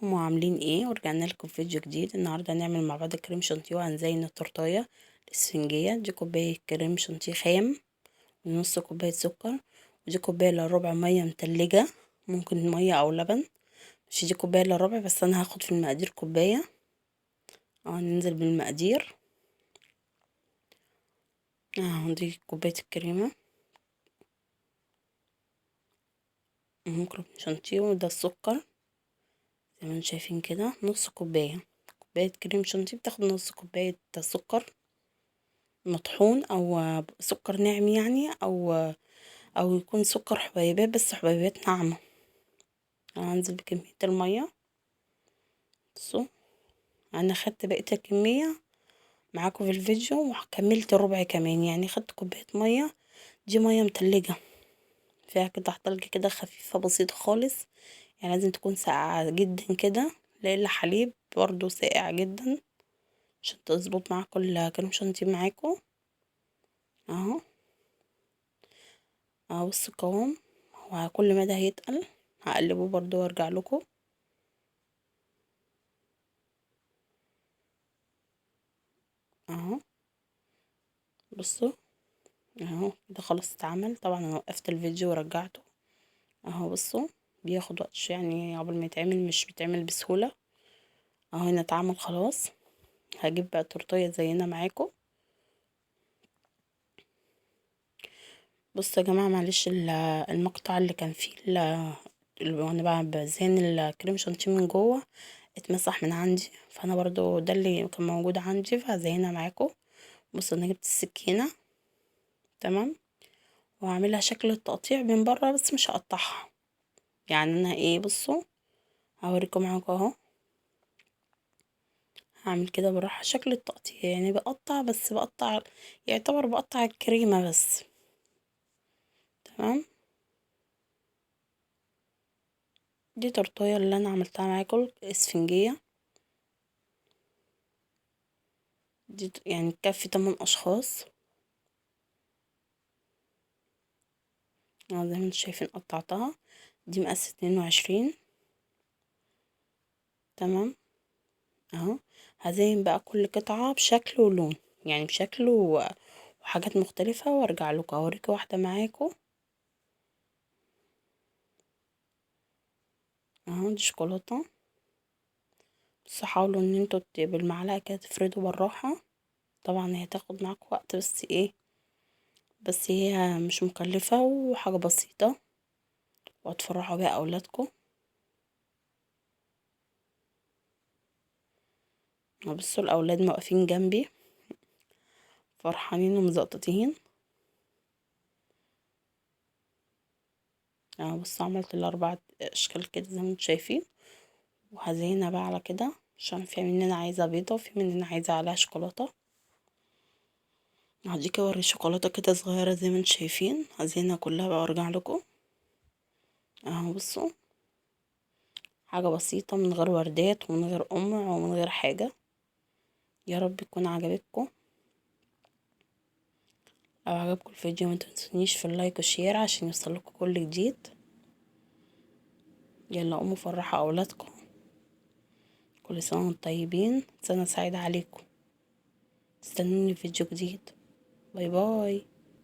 ازيكم وعاملين ايه؟ ورجعنا لكم فيديو جديد. النهارده هنعمل مع بعض كريم شانتيه وهنزين التورتايه الاسفنجيه. دي كوبايه كريم شانتيه خام ونص كوبايه سكر، ودي كوبايه الا ربع ميه متلجه، ممكن ميه او لبن. مش دي كوبايه الا ربع، بس انا هاخد في المقادير كوبايه. ننزل بالمقادير. دي كوبايه الكريمه كريم شانتيه، وده السكر زي ما انتم شايفين كده، نص كوبايه كريم شانتيه بتاخد نص كوبايه سكر مطحون او سكر ناعم يعني، او يكون سكر حبيبات بس حبيبات ناعمة. هنزل بكمية المية. بصوا انا خدت بقية الكمية معاكم في الفيديو وكملت ربع كمان، يعني خدت كوباية مية. دي مية متلجة فيها كده تلج كده خفيفة بسيطة خالص، يعني لازم تكون ساقعة جدا كده، لا حليب برضو ساقع جدا عشان تظبط معاكم الكريم شانتيه معاكم. اهو بص القوام، هو كل ما ده هيتقل هقلبه برضو وارجع لكم. اهو بصوا، اهو ده خلاص اتعمل. طبعا انا وقفت الفيديو ورجعته. اهو بصوا، بياخد وقت يعني قبل ما يتعمل، مش بيتعمل بسهولة. اهو هنا اتعمل خلاص. هجيب بقى تورتيه زينا معاكم. بصوا يا جماعة، معلش المقطع اللي كان فيه وانا بقى بزين الكريم شانتيه من جوه اتمسح من عندي، فانا برضو ده اللي كان موجود عندي فهزينها معاكم. بصوا انا جبت السكينة. تمام. وهعملها شكل التقطيع من بره بس مش هقطعها، يعني انا ايه، بصوا هوريكم معاكم اهو. هعمل كده بالراحه شكل التقطيع، يعني بقطع بس بقطع، يعتبر بقطع الكريمه بس. تمام. دي تورتايه اللي انا عملتها معاكم اسفنجيه. دي يعني تكفي 8 اشخاص. زي ما انتم شايفين قطعتها. دي مقاس 22. تمام. اهو هزين بقى كل قطعه بشكل ولون، يعني بشكل وحاجات مختلفه، وارجع لكم اوريكم واحده معاكم. اهو دي شوكولاته. بس حاولوا ان انتوا بالمعلقه كده تفردوا بالراحه. طبعا هي تاخد معاكم وقت، بس ايه، بس هي مش مكلفه وحاجه بسيطه، وهتفرحوا بيها اولادكم. بصوا الاولاد واقفين جنبي فرحانين ومزقططين. بصوا عملت الاربع اشكال كده زي ما انتم شايفين، وهزينها بقى على كده عشان في مننا عايزه بيضه وفي مننا عايزه عليها شوكولاته. هديك اوري شوكولاته كده صغيره زي ما انتم شايفين. هزينها كلها بقى وارجع لكم. اهو بصوا، حاجه بسيطه من غير وردات ومن غير قمع ومن غير حاجه. يا رب يكون عجبكم. لو عجبكم الفيديو ما تنسونيش في اللايك والشير عشان يوصلكوا كل جديد. يلا قوموا فرحوا اولادكم. كل سنه وانتم طيبين، سنه سعيده عليكم. استنوني في فيديو جديد. باي باي.